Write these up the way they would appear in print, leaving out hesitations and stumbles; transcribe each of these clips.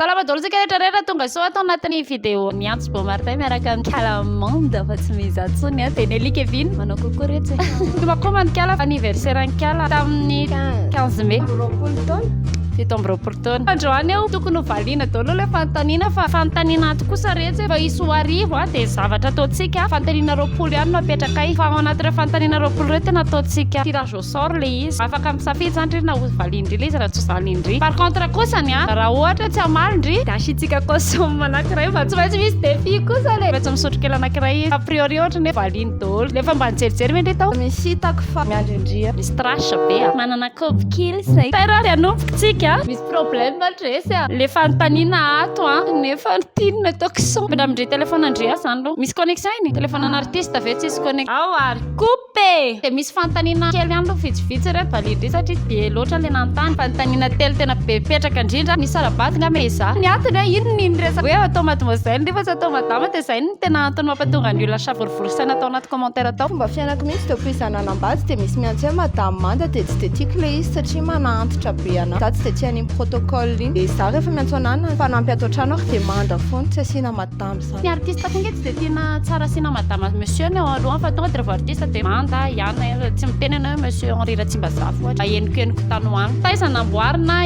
Salama daholo isika rehetrarehetra tonga soa atao anatin'ny vidéo miantso bo martin miaraka amin'ny kala Manda fa tsy mizaha tsony a dia Nelly Kevin manao kokoa rehetra mako manikala anniversaire anikala tamin'ny 15 mai fito amby roapolo taona androany eo tokony hovaliana daholo ilay fanontaniana fa fanontaniana ato kosa rehetra efa iso arivo a dia zavatra ataontsika fanontaniana roapolo ihany no apetraka ao fa ao anatin'ireo fanontaniana roapolo ireo tena ataontsika tirage au sort ilay izy afaka misafidy zany ndry na ho valindry ilay izy raha tsy ho valindry par contre kosany a raha ohatra tsy hamalindry dia asitsika kosoma anankiray fa tsy maintsy misy défi kosa le tsy misotro kely anankiray izy a priori ohatra ne valiny daholo nefa mba nijerijery mendry tao misy hitako fa miandrindria misy trash be a manana koby kely zay taraha anombokatsika misy problème adresy a le fanontaniana ato a nefa tinona ataoko son mbona amindre telefone andrea zany lo misy connexion iny telefone an'artiste ve tsisy connexion ao ary coupé dia misy fanontaniana kely ihany lo vitsivitsy reto validry satria be loatra le nantany fanontaniana telo tena be petraka indrindra misy arabaty nga meza ny antony hoe ino niny resa hoe atao mademoiselle nefa tsy atao madama dia zay no tena antony mampatonga ny olona savorivory-saina atao anaty commentaire atao fomba fiainako mihitsy dia poizananam-batsy dia misy miantsy hoe madame Manda dia tsy dia tiako le izy satria manantitra be ana za tsy dia tia ny protocole iny dia za rehefa miantso anana fanampy ato an-trano aho dia Manda foana tsy asiana madame zany ny artiste konge tsy dia tiana tsara asiana madame monsieur ny ao aloha fa tonga dia rehefa artiste dia Manda ihany tsy miteny ana hoe monsieur Henri Ratsimbazafy ohatra ahenoko tanoany taizana amboarina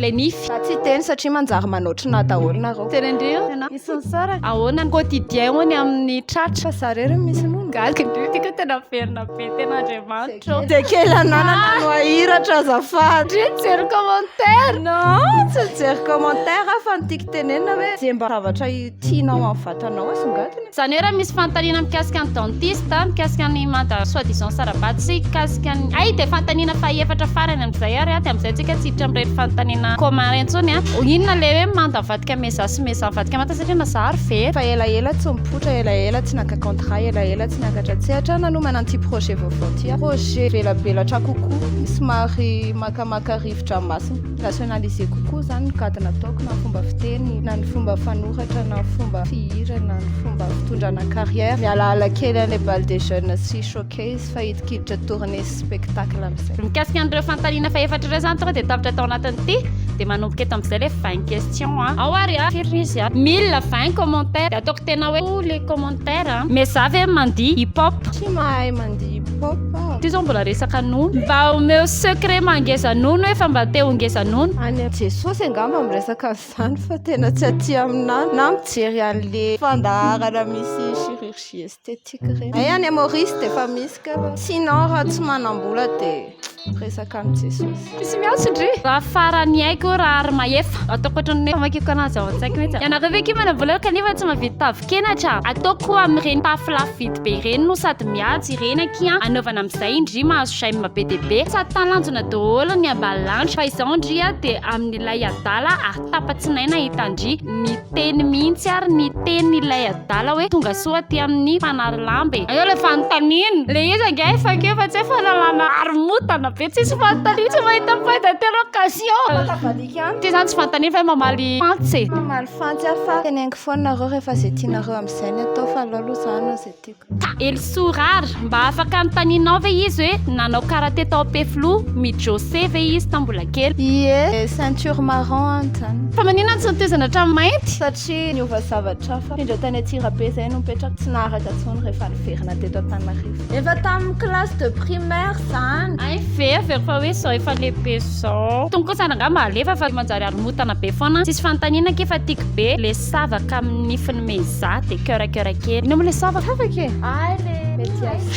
le nify za tsy teny satria manjary manotrina daholo nareo teny ndrio isany sara ahoana ny quotidien hoany amin'ny tratra fa za rery misy nono gaga ndrio tika tena verina be tena andriamanitra dia kely ananana no ahiratra azafady ndrio jery commentaire non tsy jery commentaire fa nitiako tenenina hoe zay mba zavatra tianao amin'ny vatanao asongatiny zany hoe raha misy fanontaniana mikasika ny dentiste mikasika ny manda soi-disant sarabaty sy mikasika ny ay dia fanontaniana faefatra farany amin'izay ary a dia amin'izay tsika tsiditra amin'ireny fanontaniana commun rentsony a inona le hoe manda mivadika meza sy meza mivadika manta satria nazary very fa elaela tsy mipotra elaela tsy naka contrat elaela tsy nakatra tsehatra nanomana an'ity projet vaovao ty projet velabelatra kokoa somary makamaka rivotra masina nationalisé kokoa zany nokadina ataoko na ny fomba fiteny na ny fomba fanoratra na ny fomba fihirana na ny fomba fitondrana carrière mialaala kely an'ilay bal des jeunes sy showcase fahidikiditra tournée spectacle amin'izay mikasika an'ireo fanontaniana faefatra ireo zany tonga dia tapitra tao anatin'ity dia manomboka eto amin'izay le 20 question a ao ary a firy izy a 1020 commentaire dia ataoko tena hoe les commentaires mais za ve mandihy hip hop tsy mahay mandihy hip hop ty zao mbola resaka nono mba omeo secret mangeza nono hoe fa mba te hongeza nono any jesosy angamba miresaka zany fa tena tsy aty aminany na mijery an'le fandaharana misy chirurgie esthétique reny ay any humoriste efa misy ka sinon raha tsy manam-bola dia resaka amin'ny jesosy misy miantso ndry raha farany haiko raha ary maefa ataoko ohatrany famakiko anazy ao an-tsaiko mihitsy ianareo ve ke manam-bola kanefa tsy mahavita tavokenatra ataoko amin'ireny tafy lafo vidy be ireny no sady mihatsy ireny aky a anaovana amin'izay indry mahazo shaim be dia be sady talanjona daholo ny ambalanitra fa izao ndry a dia amin'ilay adala ary tapatsinaina hitandry ny teny mihitsy ary ny teny ilay adala hoe tonga soa ty amin'ny mpanary lambe ayo le fanontaniana le izy ange efa ke fa tsy efa lalana aromotana be tsisy fanontaniana tsy mahita mifaida tena occasion ty zany tsy fanontaniana fa mamaly fantsy mamaly fantsy afa tenengy foana nareo rehefa zay tianareo amin'izay ny atao fa lolo zany zay tiako elsorary mba afaka anontanianao ve izy hoe nanao karaté tao peflo mijose ve izy tambola kely ie ceinture marron antany fa manina tsy nitezana hatramin'ny mainty satria niova zavatra fa indra tany atira be zay no mipetraka tsy naharaka tsony rehefa niverina teto Antananarivo efa tamin'ny classe de primaire zany ay very fa hoe zao efa lehibe zao tonga kosa angamba alefa fa manjary aromotana be foana tsisy fanontaniana ke fa tiako be le savaka amin'ny nifiny meza dia cœur kely ino le savaka afake ay le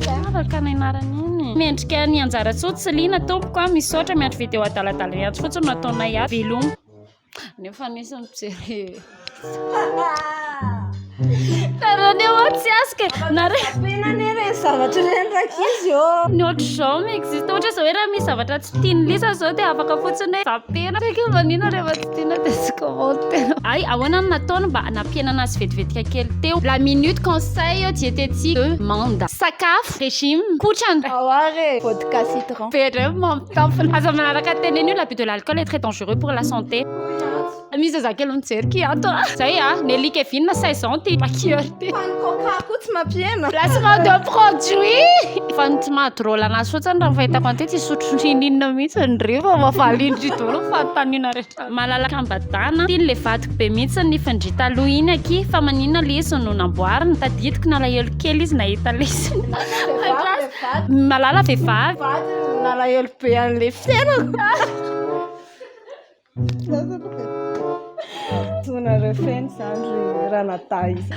savaka nainarany iny miendrika ny anjara tsotsy lina tompoko a misaotra miandry vidéo adaladala miantso fotsiny nataonay a veloma nefa nisy mijery tarany tsy asika narenare zavatra rendraka izy io ny ohatra zao miexiste ohatra zao hoe raha misy zavatra tsy tiany lisa zao dia afaka fotsiny hoe zapena raiky manina rehefa tsy tiana dia tsy commentaire ay ahoana no nataony mba nampianana azy vetivetika kely teo la minute conseil diététique de Manda sakafo régime kotrana aware vodka citron bedre mamitampina aza manaraka teneny io l'abus de l'alcool est très dangereux pour la santé misy zakely mijery kiato zay ny alika vinina 16 ans ty makiheure ty coca koa tsy mampiena placement de produit fa tsy mahadrôla anazy fotsiny raha fahitako an'ity tsy sotro ninina mihitsy ny refa mavalindry dolo fanontaniana rehetra malalaka ambadana ty le vadiko be mihitsy ny fandrita aloha iny aky fa maninona le izy no namboarina tadidiko nalahelo kely izy nahita le izy malala vehivavy nalahelo be an'le fiainako tonareo feny zany raha nata izy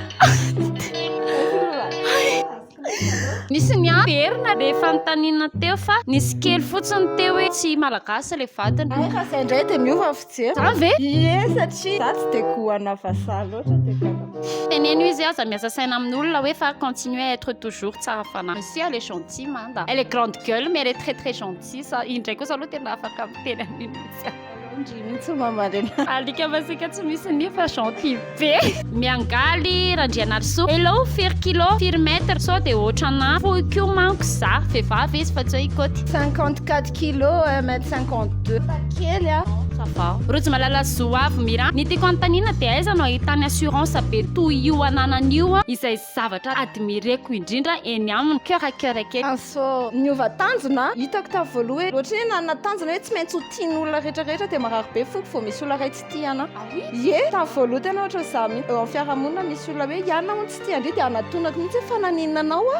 nisy ny verina le fanontaniana teo fa nisy kely fotsiny teo hoe tsy malagasy le vadiny raha zay indray dia miova fijery za ve ie satria za tsy dia koana vasaha loatra dia teneno izy aza miasa saina amin'olona hoe fa continuer à être toujours tsara fanahy aussi elle est gentille Manda elle est grande gueule mais elle est très très gentille ça indray kosa aloha tena afaka miteny amin'iny mihitsy mamalena alika masika tsy misy ny fa gentil be miangaly randrianarso hello firy kilo firy mètre sao dia ohatrana fohiko manko za vehivavy izy fa tsy hoe ikoty 54 kilos 1m52 kely ça va rojo malala zoavy mira ny tiako anontaniana dia aiza no ahitany assurance be toy io ananan'io izay zavatra admireko indrindra eny aminy cœur kely so niova tanjona hitako ta voaloha hoe ohatry hoe nanana tanjona hoe tsy maintsy ho tian'olona rehetrarehetra dia marary be foko fo misy olona ray tsy tiana ie ta voaloha tena ohatra za eo amin'ny fiarahamonina misy olona hoe ianona ho tsy tia andrio dia anatonako mihitsy hoe fananinana anao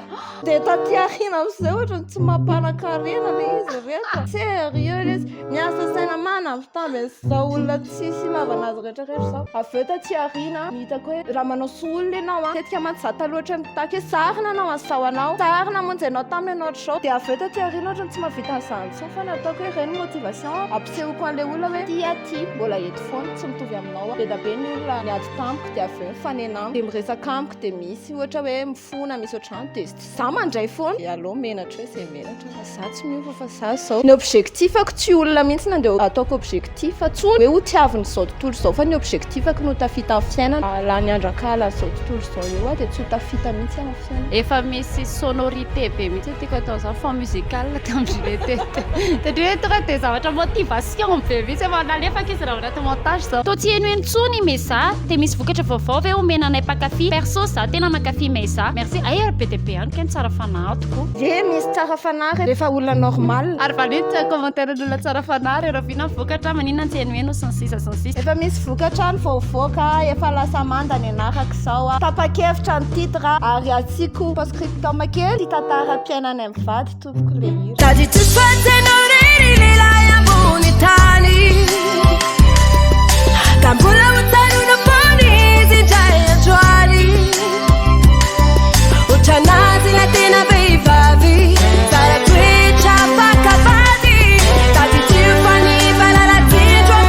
dia tatyarina am'izay ohatra tsy mampanakarena le izy rehetra sérieux izy miasa saina mana zao olona tsisy lavana azy rehetrarehetra zao aveo taty arina nihitako hoe raha manao soolona ianao tetika mantsata loatra mitaky hoe sarina anao azao anao sarina monjy anao taminy anao ohatr'izao dia aveo taty arina ohatra tsy mahavita an'izany so fa nataoko hoe reny motivation ampisehoko an'le olona hoe tia ty mbola eto foana tsy mitovy aminao be da be ny olona miady tamiko dia aveo mifanenamo dia miresaka amiko dia misy ohatra hoe mifona misy ohatrany dia za mandray foana dia aloha menatra hoe zay menatra fa za tsy miova fa za zao ny objectifako tsy olona mihitsy nandeha ataoko objectif fa tsony hoe ho tiaviny zao tontolo zao fa ny objectifako no tafita amin'ny fiainana la ny andrakala zao tontolo zao eo dia tsy ho tafita mihitsy amin'ny fiainana efa misy sonorité be mihitsy tiako atao zao fond musical tamin'izay tetety hoe tonga dia zavatra motivation be mihitsy efa nalefaka izy raha anaty montage zao to tsy eno entsony mais za dia misy vokatra vaovao ve omenanay mpakafy perso za tena makafy mais za merci aer be dia be anyka ny tsara fanahy tokoa ie misy tsara fanahy rehefa olona normal ary valita commentaire n'olona tsara fanahy rehefa vina vokatra maninona tsy eno sansisa efa misy vokatra ny voavoaka efa lasa Manda ny anaraka zao tapakevitra ny titre ary atsiko postscriptum kely tantaram-piainany amin'ny vady tompoko le hira tady tsy soatenao rery lehilahy ambony tany ka mbola hotanona fony izy indray androany ohatranazy la tena vehivavy zarakoetra pakavady tady tsy fany valalatindro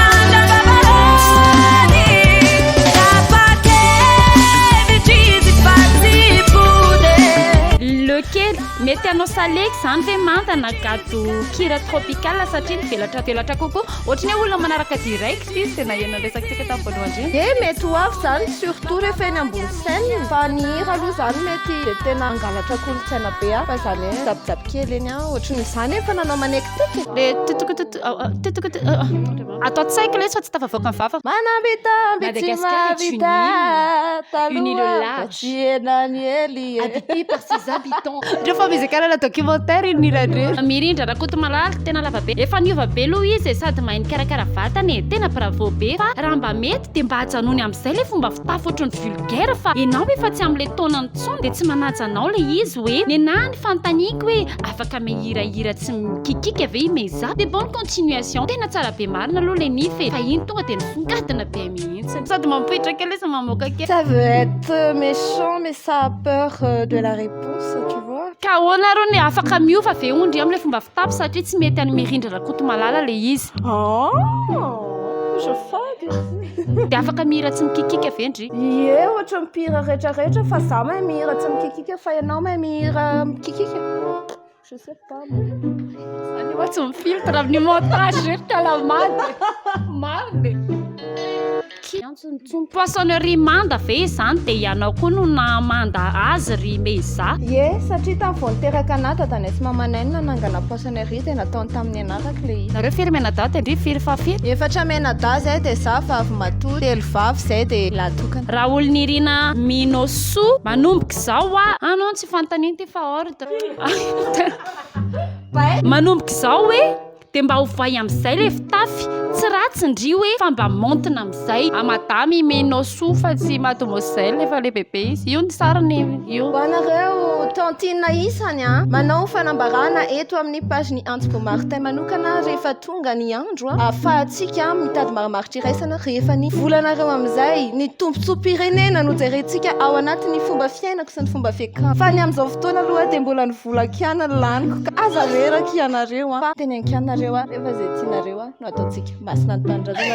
lequel mety anao saleky zany ve Manda na gato kira tropical satria velatra kokoa ohatrany hoe olona manaraka direct izy tena ena resakitsika tamin'ny voalohany e mety ho avy zany surtout rehefa eny ambony scène fa ny hira aloha zany mety tena angalatra kolontsaina be fa zany hoe zabijabo kely eny ohatrany izany efa nanao manekitiky le atao tsaiko le tsy fa tsy tafavoaka ny vava manambita ambitsy mavita taloha enany ely habité par ses habitants rehefa mizikana na documentaire iniradre mirindra rakoto malala tena lava be efa niova be aloha izy sady mahay mikarakara vatany tena bravo be fa raha mba mety dia mba hajanony amin'izay le fomba fitafy ohatrany vulgaire fa enao efa tsy amin'le taonany tsony dia tsy manaja anao le izy hoe nenany fanontaniako hoe afaka mihirahira tsy mikikika ave imeza dia bonne continuation tena tsara be marina aloha le nify fa iny tonga dia nisongadina be mihitsy sady mampitraka le sa mamoaka kely ça veut être méchant mais ça a peur de la réponse tu vois ka hoana ro ny afaka miova ve ondry amin'le fomba fitafy satria tsy mety any mirindra rakoto malala le izy je fady dia afaka mihira tsy mikikika ve ndry ie ohatra mipihira rehetrarehetra fa za mahay mihira tsy mikikika fa ianao mahay mihira mikikika je sais pas zany hoa tsy mifiltre amin'ny montage rehetra la mady mariny maky poissonnerie Manda ve izany dia ianao koa no namanda azy ry meza Ye satria tamin'ny vao niteraka anahy dadanay sy mamanainy nanangana poissonnerie dia nataony tamin'ny anaraka le izy nareo firy menada tendry firy fafiry efatra menada zay dia za vavy matory telo vavy zay dia latokana raha olon'irina minoso manomboka izao anao tsy fanontaniany ty fa ordre manomboka izao hoe dia mba hovay amin'izay le fitafy tsy ratsindry hoe fa mba montina amin'izay amadamy minoso fa tsy mademoiselle efa le bebe izy io ny sarany io ho anareo tantine isany manao fanambarana eto amin'ny page-ny Antsy Martin manokana rehefa tonga ny andro ahafahantsika mitady marimaritra iraisana rehefa ny volanareo amin'izay ny tombontsom-pirenena no jerentsika ao anatin'ny fomba fiainako sy ny fomba fiakan fa ny amin'izao fotoana aloha dia mbola ny volan-kiana laniko ka aza reraka ianareo fa teny an-kianareo rehefa zay tianareo no ataontsika masina ny tanindrazana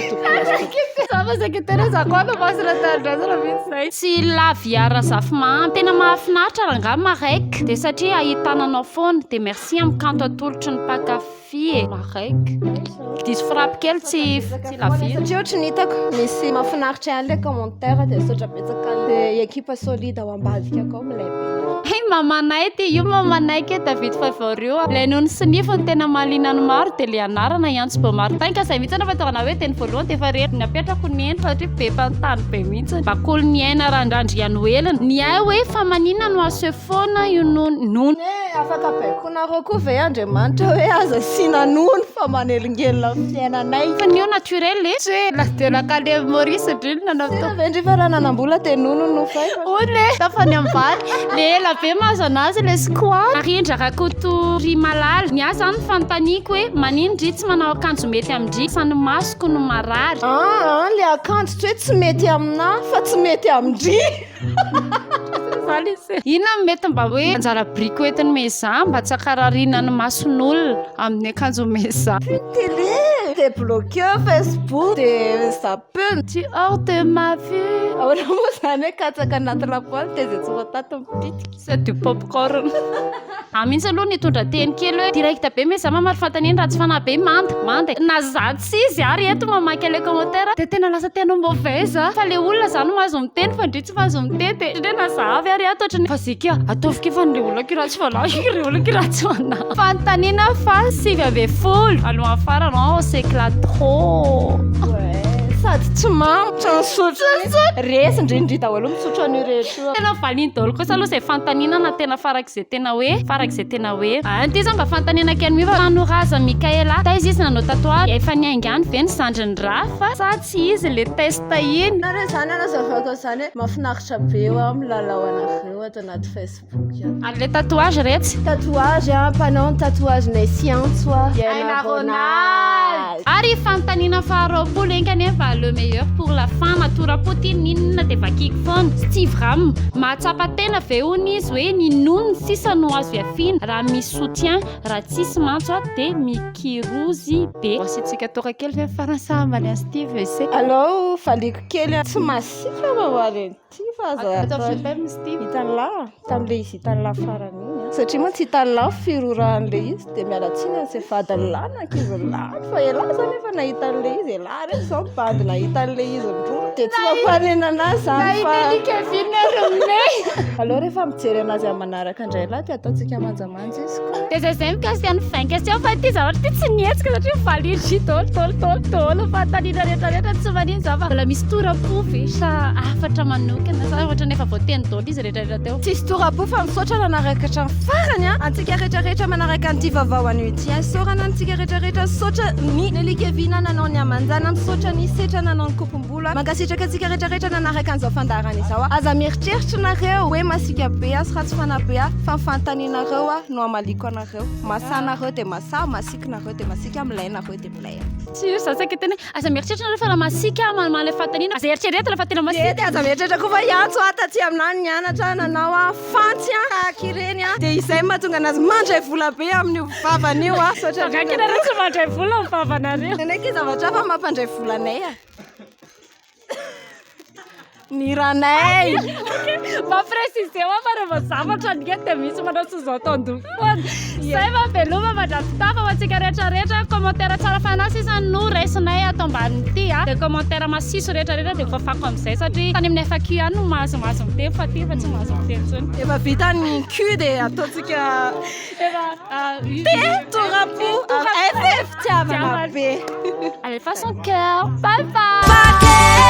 tsy laviara zafima tena mahafinaritra raha nga maraiky dia satria ahitananao foana dia merci amin'ny kanto atolotry ny pakafy maraiky diso frappe kely tsy lavia satria ohatry ny hitako misy mahafinaritra ihany le commentaire dia sotra betsaka dia ekipa solide ao ambadika akao milay mamanay ty io mamanay ke David Favorio ilay nono sinifo ny tena mahalinany maro dia le anarana Antsy Martin ka zay mihitsy ana fa tao ana hoe teny voalohany dia efa rery napetrako ny eny satria be fantany be mihitsy bakolo ny aina randrandriano elana ny ay hoe fa manina no aseho foana io nono afaka baikonareo koa ve Andriamanitra hoe aza sina nono fa manelingelina fiainanay fa nio naturel la de la kale Maurice drill nanao vendry fa raha nanambola te nono no fay ole tafany ambany le ela be mahazo anazy le squat arindra rakoto ry malala ny azy zany fanontaniako hoe manindry tsy manao akanjo mety amindry sany masoko no marary le akanjo tsy hoe tsy mety amina fa tsy mety amindry ina mety mba hoe anjara briko entiny meza mba tsy akarariana ny mason'olona amin'ny akanjo meza télé t'es bloqué Facebook t'es sapin tu hors de ma vue ahora moa zany hoe katsaka anaty lapoaly dia zay tsy voatato mipitika c'est du popcorn mihitsy aloha nitondra teny kely hoe direct be meza mamary fantaniany raha tsy fanahy be manda na zaty tsy izy ary eto mamaky le commentaire dia tena lasa tena mauvaise fa le olona zany mahazo miteny fa ndry tsy mahazo miteny dia na zahavy ary ato ohatrany fa zika ataovika fa nle olona kiraha tsy fanahy re olona kiraha tsy fanahy fanontaniana fa 9 aloha farany on s'éclate trop sady tsy mamotra misotro resy indrindry daholo misotro an'io rehetra tena valiny daholo kosa aloha zay fanontaniana na tena farak'izay tena hoe anty zany mba fanontaniana kely miva nanoraza Mikaela ta izy izy nanao tatouage efa niaingany ve ny zandriny raha fa sa tsy izy le testa iny nare zany anazavako zany hoe mahafinaritra be eo milalao anareo ato anaty Facebook ary le tatouage retsy tatouage mpanao ny tatouage nay siantso ary fanontaniana faharoapolo enkanefa le meilleur pour la fin natora-potiny ninona dia vakiky foana Steve Ram mahatsapa tena ve hony izy hoe ny nono sisa no azo iafina raha misy soutien raha tsisy mantso dia mikirozy be asitsika toka kely ve faransa ambany Steve se allo valiko kely tsy masika mamaly ty fa hitanla tam'le izy hitanla farany iny satria moa tsy hitanla firorahan'le izy dia mialatsiny an'izay vadinlanaka izy lany fa ela zany efa nahitan'le izy ela reky zao mibady nahitan'le izy ndro dia tsy mampanena anazy zany fa allo rehefa mijery anazy amin'ny manaraka indray lahy dia ataontsika manjamanja izy koa dia zay mikasika ny fin question fa ty zavatra ty tsy nietsika satria valindry tolo fanontaniana rehetrarehetra tsy manino za fa mbola misy torapo ve sa afatra manokana sa ohatra nefa voateny dolo izy rehetrarehetra teo tsisy torapo fa misaotra nanaraka hatrany farany antsika rehetrarehetra manaraka an'ity vavahoany ity sorana antsika rehetrarehetra sotra ny nelikevina nanao ny amanjana misaotra ny setra nanao ny kopom-bola mankasitraka antsika rehetrarehetra nanaraka an'izao fandarana izao aza mieritreritra nareo hoe masika be sy raha tsy fanahy be fa mifanontanianareo no amaliko anareo masanareo dia masah masikinareo dia masika milaynareo dia milay tsy io sasaka tena aza mieritreritra nareo fa raha masika mamale fantaniana aza eritreretra fa tena masika aza mieritreritra koa fa iantso atatsy aminany nianatra nanao fantsy akireny dia izay mahatonga anazy mandray vola be amin'ny vavan'io satriakinareo tsy mandray vola amin'ny vavanareo neneky zavatra fa mampandray volanay ny ranay Préciser fa rehefa zavatra ndika dia misy manao tsy zao tandoko foana zay veloma mandrafitafa ho antsika rehetrarehetra commentaire tsara fanahy sisa no raisinay atao amban'ity dia commentaire masiso rehetrarehetra dia fafako amin'izay satria tany amin'ny FAQ ihany no mahazomahazo miteny fa ty fa tsy mahazo miteny tsony efa vita ny Q dia ataontsika torapo FF tiavana be allez façon cœur bye bye